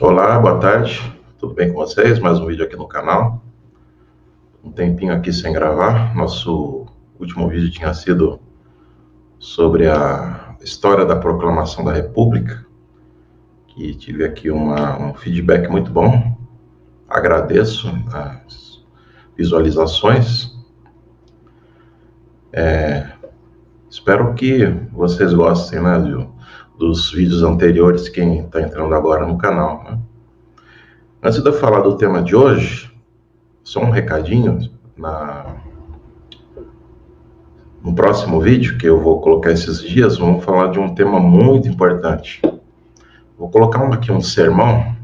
Olá, boa tarde. Tudo bem com vocês? Mais um vídeo aqui no canal. Um tempinho aqui sem gravar. Nosso último vídeo tinha sido sobre a história da proclamação da República, que tive aqui um feedback muito bom. Agradeço as visualizações. Espero que vocês gostem, né, dos vídeos anteriores, quem está entrando agora no canal, né? Antes de eu falar do tema de hoje, só um recadinho. No próximo vídeo, que eu vou colocar esses dias, vamos falar de um tema muito importante. Vou colocar aqui um sermão,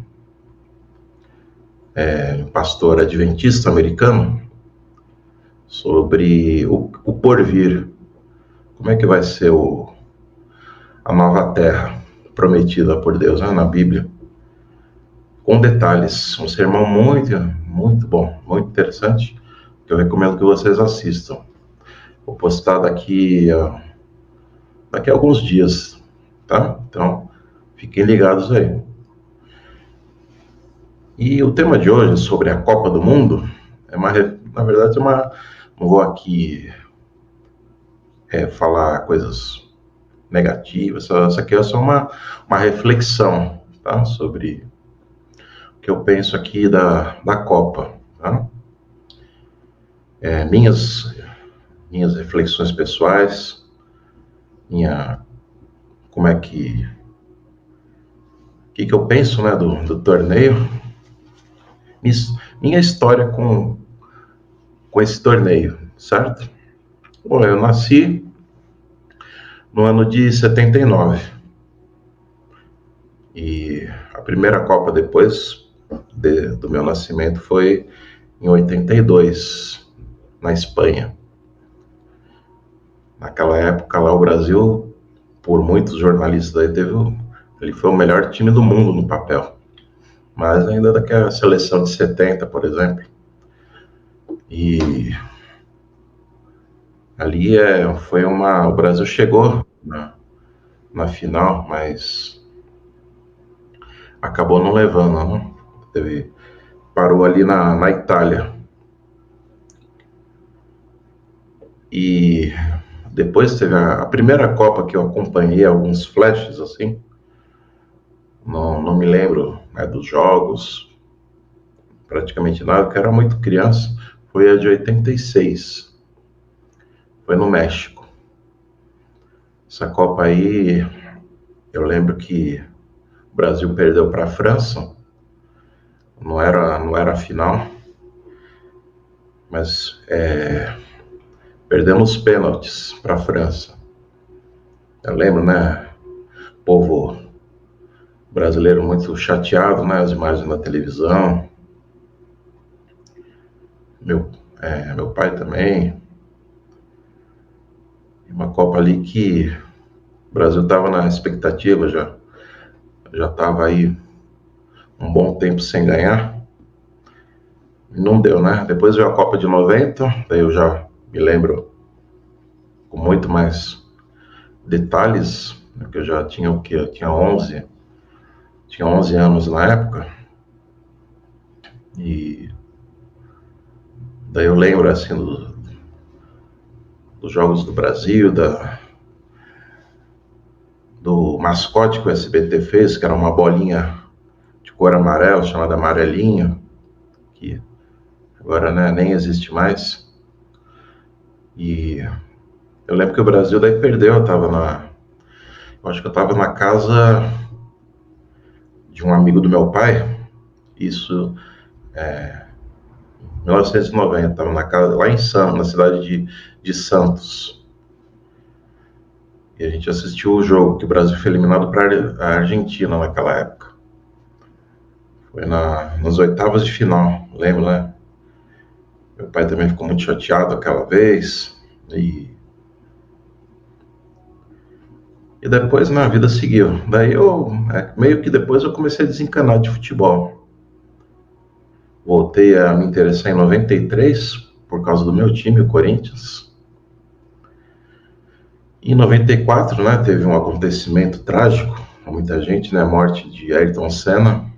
um pastor adventista americano, sobre o porvir. Como é que vai ser a nova terra prometida por Deus, né, na Bíblia. Com detalhes. Um sermão muito, muito bom, muito interessante, que eu recomendo que vocês assistam. Vou postar daqui a alguns dias, tá? Então, fiquem ligados aí. E o tema de hoje sobre a Copa do Mundo na verdade, não vou aqui falar coisas negativas. Isso aqui é só uma reflexão, tá? Sobre o que eu penso aqui da Copa, tá? Minhas reflexões pessoais, como é que eu penso, né, do torneio, minha história com esse torneio, certo? Bom, eu nasci no ano de 79 e a primeira Copa depois do meu nascimento foi em 82, na Espanha. Naquela época lá o Brasil, por muitos jornalistas aí, ele foi o melhor time do mundo no papel, mas ainda daquela seleção de 70, por exemplo. E ali o Brasil chegou na final, mas acabou não levando, não. Parou ali na Itália. E depois teve a primeira Copa que eu acompanhei, alguns flashes assim. Não me lembro, né, dos jogos, praticamente nada, porque era muito criança. Foi a de 86. Foi no México. Essa Copa aí, eu lembro que o Brasil perdeu para a França. Não era a final, mas perdemos pênaltis para a França. Eu lembro, né? O povo brasileiro muito chateado, né? As imagens na televisão. Meu pai também. Uma Copa ali que o Brasil estava na expectativa, já estava aí um bom tempo sem ganhar. Não deu, né? Depois veio a Copa de 90, daí eu já me lembro com muito mais detalhes, porque eu já tinha o quê? Eu tinha 11 anos na época. E daí eu lembro, assim, dos jogos do Brasil, do mascote que o SBT fez, que era uma bolinha de cor amarela, chamada Amarelinho, que agora, né, nem existe mais. E eu lembro que o Brasil daí perdeu. Eu acho que eu estava na casa de um amigo do meu pai, isso em 1990, estava na casa lá em Santos, na cidade de Santos. E a gente assistiu o jogo que o Brasil foi eliminado para a Argentina naquela época. Foi nas oitavas de final, lembro, né? Meu pai também ficou muito chateado aquela vez. E depois, na vida seguiu. Daí meio que depois eu comecei a desencanar de futebol. Voltei a me interessar em 93 por causa do meu time, o Corinthians. Em 94, né, teve um acontecimento trágico, muita gente, né, a morte de Ayrton Senna.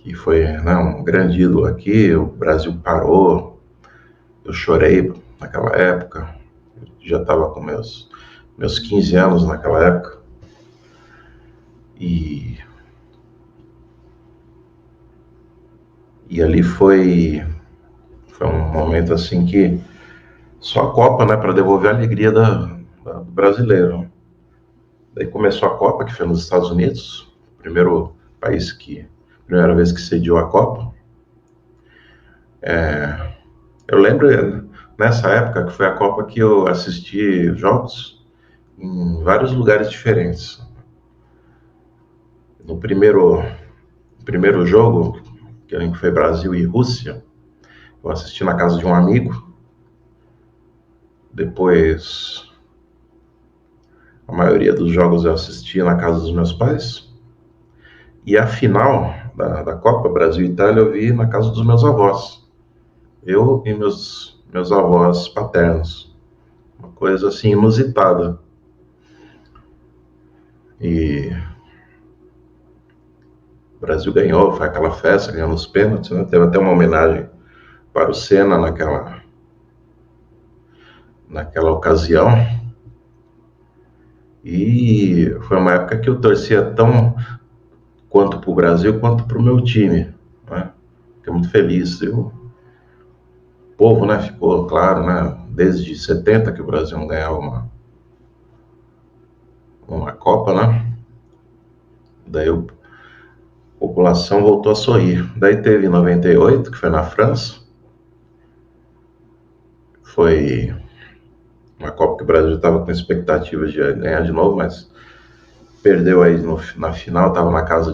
que foi, né, um grande ídolo aqui. O Brasil parou, eu chorei naquela época, eu já estava com meus 15 anos naquela época, e, e ali foi um momento assim que só a Copa, né, para devolver a alegria do brasileiro. Daí começou a Copa, que foi nos Estados Unidos, primeiro país primeira vez que sediou a Copa. Eu lembro nessa época que foi a Copa que eu assisti jogos em vários lugares diferentes. No primeiro jogo, que foi Brasil e Rússia, eu assisti na casa de um amigo. Depois, a maioria dos jogos eu assisti na casa dos meus pais. E a final da Copa Brasil e Itália eu vi na casa dos meus avós. Eu e meus avós paternos. Uma coisa assim inusitada. E o Brasil ganhou, foi aquela festa, ganhou nos pênaltis, né? Teve até uma homenagem para o Senna naquela ocasião. E foi uma época que eu torcia tão quanto para o Brasil quanto para o meu time, né? Fiquei muito feliz. O povo, né, ficou claro, né, desde 70 que o Brasil não ganhava uma Copa, né? Daí a população voltou a sorrir. Daí teve em 98, que foi na França. Foi uma Copa que o Brasil estava com expectativas de ganhar de novo, mas perdeu aí na final. Estava na casa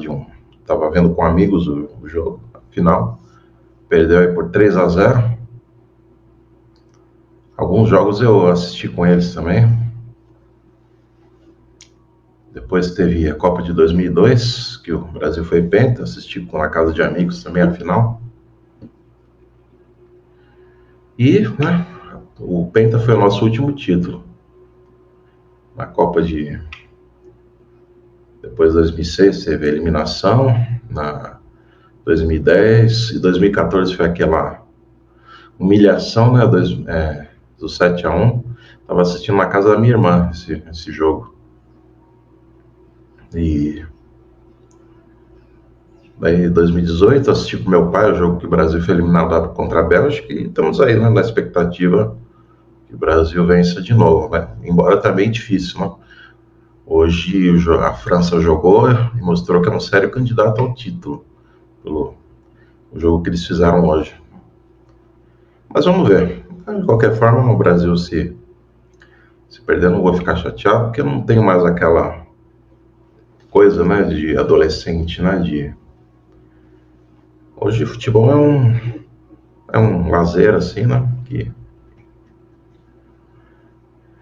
estava vendo com amigos o jogo final. Perdeu aí por 3-0. Alguns jogos eu assisti com eles também. Depois teve a Copa de 2002, que o Brasil foi penta, assisti com a casa de amigos também a final. E, né, o penta foi o nosso último título. Na Copa de... Depois de 2006 teve a eliminação, na 2010 e 2014 foi aquela humilhação, né, do 7-1. Estava assistindo na casa da minha irmã esse jogo. E daí em 2018 assisti com meu pai o jogo que o Brasil foi eliminado contra a Bélgica, e estamos aí, né, na expectativa que o Brasil vença de novo, né? Embora tá bem difícil, né? Hoje a França jogou e mostrou que é um sério candidato ao título pelo jogo que eles fizeram hoje. Mas vamos ver. De qualquer forma, o Brasil se perder, não vou ficar chateado, porque eu não tenho mais aquela coisa, né, de adolescente, né, Hoje futebol é um lazer, assim, né, que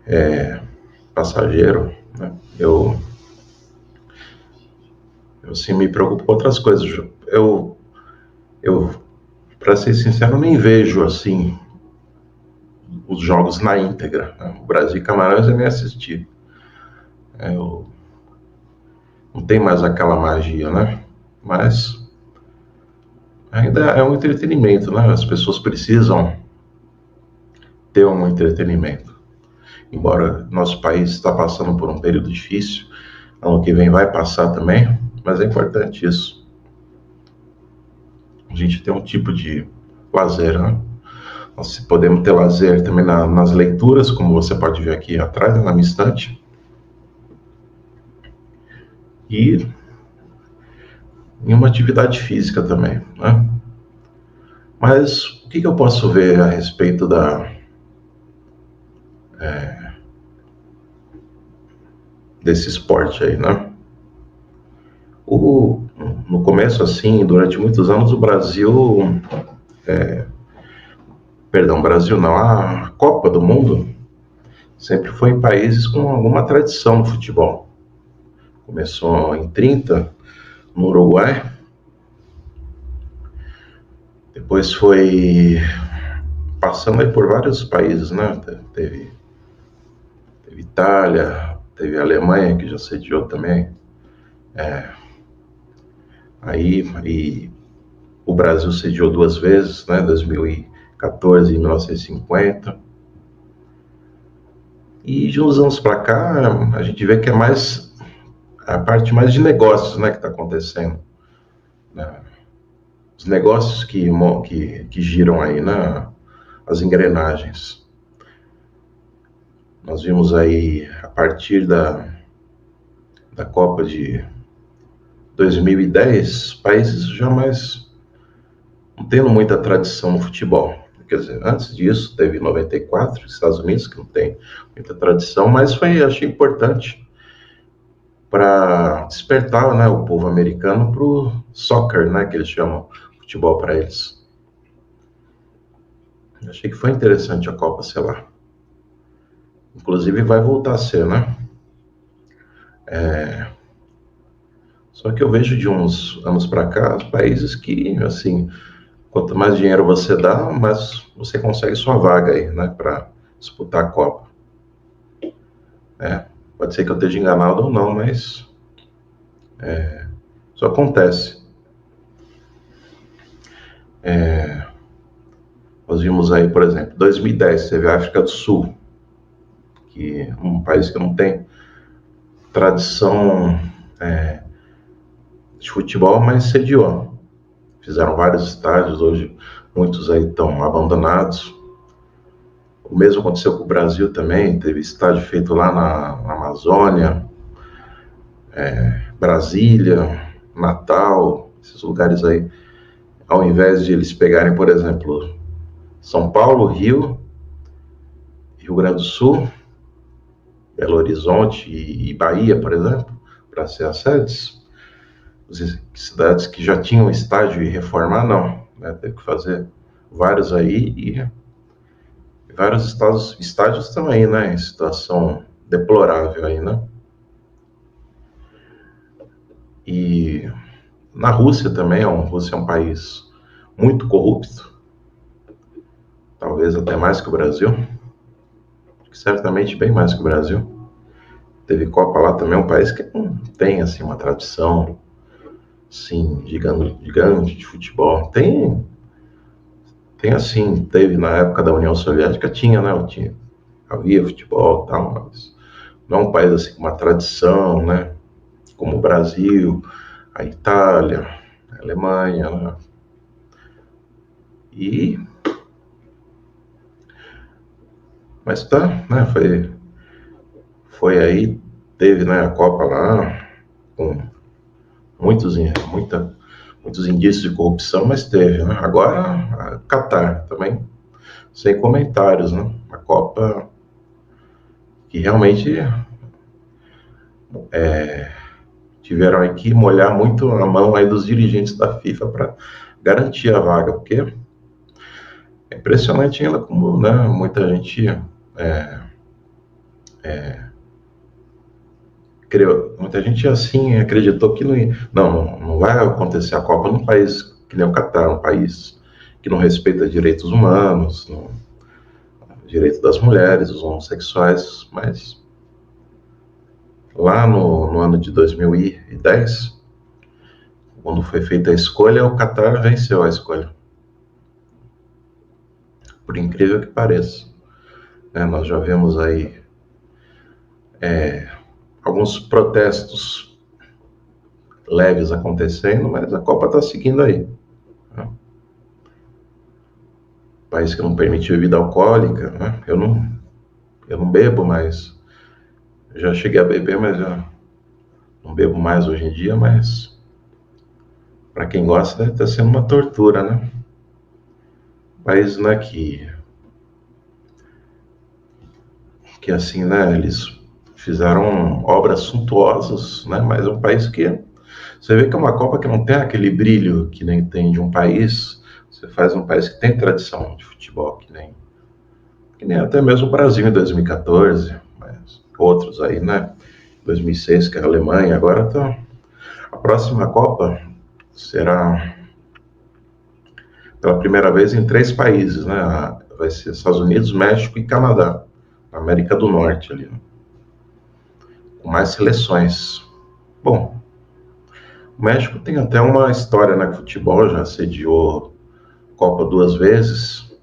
é passageiro, né. Eu assim, me preocupo com outras coisas. Eu, para ser sincero, nem vejo, assim, os jogos na íntegra, né? O Brasil e Camarões eu nem assisti. Eu não tem mais aquela magia, né? Mas ainda é um entretenimento, né? As pessoas precisam ter um entretenimento. Embora nosso país está passando por um período difícil, ano que vem vai passar também, mas é importante isso. A gente tem um tipo de lazer, né? Nós podemos ter lazer também nas leituras, como você pode ver aqui atrás, na minha estante. E em uma atividade física também, né? Mas o que eu posso ver a respeito desse esporte aí, né? No começo, assim, durante muitos anos, o Brasil... Brasil não, a Copa do Mundo sempre foi em países com alguma tradição no futebol. Começou em 30, no Uruguai. Depois foi passando aí por vários países, né? Teve Itália, teve Alemanha, que já sediou também. Aí, O Brasil sediou 2 vezes, né, 2014 e 1950. E de uns anos para cá, a gente vê que é mais a parte mais de negócios, né, que está acontecendo. Né? Os negócios que giram aí, né, as engrenagens. Nós vimos aí, a partir da Copa de 2010, países jamais não tendo muita tradição no futebol. Quer dizer, antes disso, teve 94, Estados Unidos, que não tem muita tradição, mas achei importante para despertar, né, o povo americano para o soccer, né, que eles chamam futebol para eles. Achei que foi interessante a Copa, sei lá. Inclusive vai voltar a ser, né? Só que eu vejo de uns anos para cá, os países que, assim, quanto mais dinheiro você dá, mais você consegue sua vaga aí, né, para disputar a Copa. Pode ser que eu esteja enganado ou não, mas isso acontece. Nós vimos aí, por exemplo, 2010 teve a África do Sul, que é um país que não tem tradição de futebol, mas sediou. Fizeram vários estádios, hoje muitos aí estão abandonados. O mesmo aconteceu com o Brasil também, teve estádio feito lá na Amazônia, Brasília, Natal, esses lugares aí. Ao invés de eles pegarem, por exemplo, São Paulo, Rio Grande do Sul, Belo Horizonte e Bahia, por exemplo, para ser as sedes, cidades que já tinham estádio e reformar, não. Né? Teve que fazer vários aí e vários estádios estão aí, né, em situação deplorável aí, né? E na Rússia também, a Rússia é um país muito corrupto, talvez até mais que o Brasil, certamente bem mais que o Brasil. Teve Copa lá também, é um país que não tem assim uma tradição, assim, gigante de futebol. Tem assim, teve na época da União Soviética, tinha, né? Havia futebol e tal, mas não é um país assim com uma tradição, né? Como o Brasil, a Itália, a Alemanha, né? Mas tá, né? Foi aí, teve, né, a Copa lá, com muitos indícios de corrupção, mas teve, né? Agora, a Catar também, sem comentários, né? A Copa que realmente tiveram aí que molhar muito a mão aí dos dirigentes da FIFA para garantir a vaga, porque é impressionante ainda como, né, muita gente muita gente assim acreditou que não vai acontecer a Copa num país que nem o Catar, um país que não respeita direitos humanos, direito das mulheres, dos homossexuais, mas lá no ano de 2010, quando foi feita a escolha, o Catar venceu a escolha. Por incrível que pareça. Nós já vemos aí alguns protestos leves acontecendo, mas a Copa está seguindo aí. País que não permite bebida alcoólica, né? Eu não bebo, mas já cheguei a beber, mas já não bebo mais hoje em dia, mas para quem gosta deve estar sendo uma tortura, né? País, né, que assim, né, eles fizeram obras suntuosas, né, mas é um país que você vê que é uma Copa que não tem aquele brilho que nem tem de um país. Você faz um país que tem tradição de futebol, que nem até mesmo o Brasil em 2014, mas outros aí, né? 2006, que era a Alemanha, agora tá. A próxima Copa será pela primeira vez em 3 países, né? Vai ser Estados Unidos, México e Canadá, América do Norte ali, né? Com mais seleções. Bom, O México tem até uma história, né? Futebol já sediou Copa 2 vezes.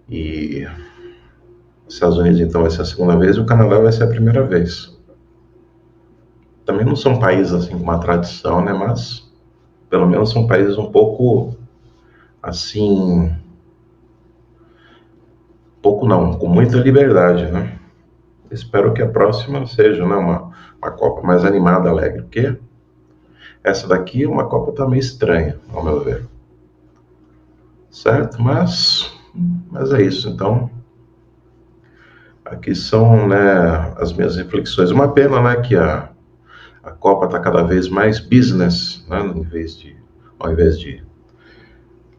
E os Estados Unidos, então, vai ser a segunda vez e o Canadá vai ser a primeira vez. Também não são países assim com uma tradição, né? Mas pelo menos são países um pouco assim, pouco não, com muita liberdade, né? Espero que a próxima seja, né, uma Copa mais animada, alegre, porque essa daqui é uma Copa tá meio estranha, ao meu ver. Certo? Mas é isso. Então, aqui são, né, as minhas reflexões. Uma pena, né, que a Copa está cada vez mais business, né, ao invés de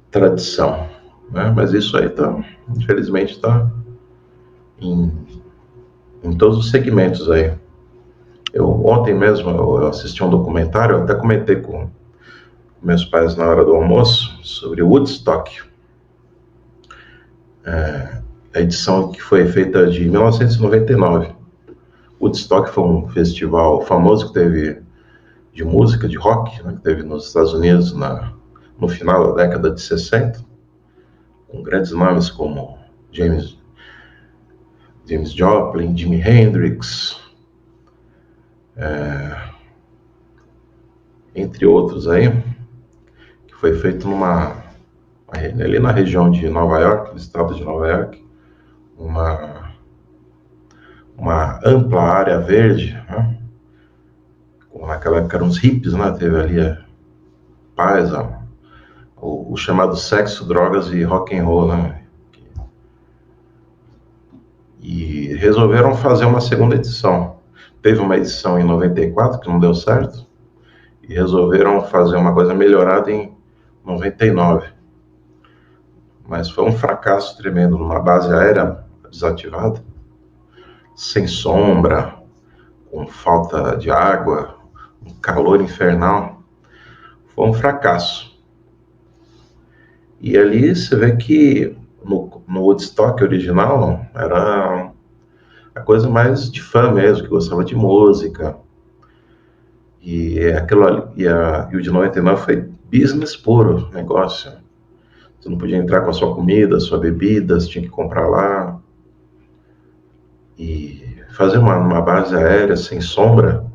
tradição. Né? Mas isso aí tá, infelizmente, está em, em todos os segmentos aí. Ontem mesmo eu assisti um documentário, eu até comentei com meus pais na hora do almoço sobre Woodstock, a edição que foi feita de 1999. Woodstock foi um festival famoso que teve de música, de rock, né, que teve nos Estados Unidos no final da década de 60, com grandes nomes como James Joplin, Jimi Hendrix, entre outros aí, que foi feito ali na região de Nova York, no estado de Nova York, uma ampla área verde, né? Naquela época eram os hippies, né? Teve ali paz, o chamado sexo, drogas e rock and roll, né? E resolveram fazer uma segunda edição. Teve uma edição em 94 que não deu certo, e resolveram fazer uma coisa melhorada em 99. Mas foi um fracasso tremendo, numa base aérea desativada, sem sombra, com falta de água, um calor infernal. Foi um fracasso. E ali você vê que no Woodstock original era a coisa mais de fã mesmo, que gostava de música. E aquilo ali, e o de 99 foi business puro, negócio. Você não podia entrar com a sua comida, sua bebida, você tinha que comprar lá. E fazer uma base aérea sem sombra,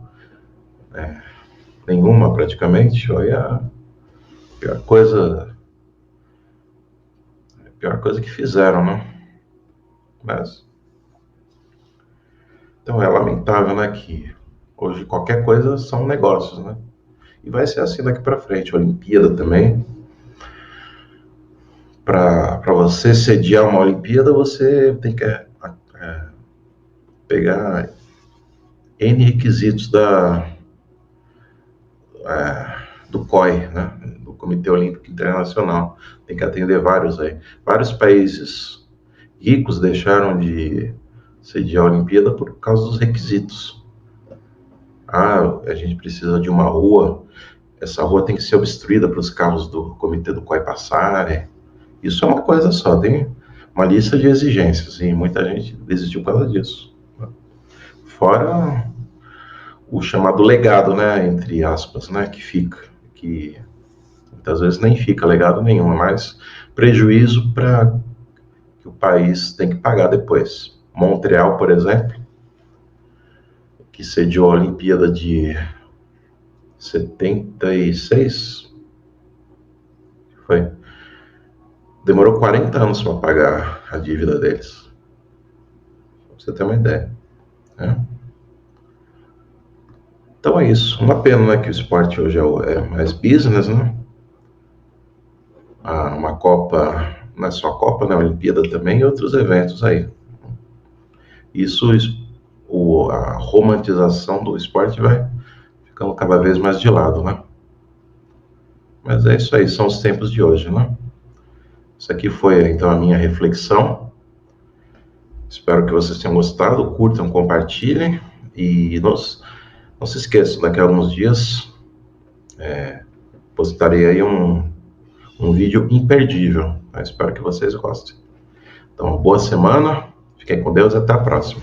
nenhuma praticamente, foi a pior coisa que fizeram, né? Mas, então é lamentável, né, que hoje qualquer coisa são negócios, né? E vai ser assim daqui para frente. A Olimpíada também. Para você sediar uma Olimpíada, você tem que pegar N requisitos do COI, né? Do Comitê Olímpico Internacional. Tem que atender vários aí. Vários países ricos deixaram de sediar a Olimpíada por causa dos requisitos. A gente precisa de uma rua, essa rua tem que ser obstruída para os carros do Comitê do COI passarem. Isso é uma coisa só, tem uma lista de exigências e muita gente desistiu por causa disso. Fora o chamado legado, né, entre aspas, né, que fica, que muitas vezes nem fica legado nenhum, mas prejuízo para que o país tem que pagar depois. Montreal, por exemplo, que sediou a Olimpíada de 76, demorou 40 anos para pagar a dívida deles. Pra você ter uma ideia. Né? Então é isso. Uma pena, né, que o esporte hoje é mais business, né? Uma Copa, não é só a Copa, né? A Olimpíada também e outros eventos aí. Isso, a romantização do esporte vai ficando cada vez mais de lado, né? Mas é isso aí, são os tempos de hoje, né? Isso aqui foi, então, a minha reflexão. Espero que vocês tenham gostado, curtam, compartilhem e não se esqueçam, daqui a alguns dias postarei aí um vídeo imperdível. Espero que vocês gostem. Então, boa semana, fiquem com Deus e até a próxima.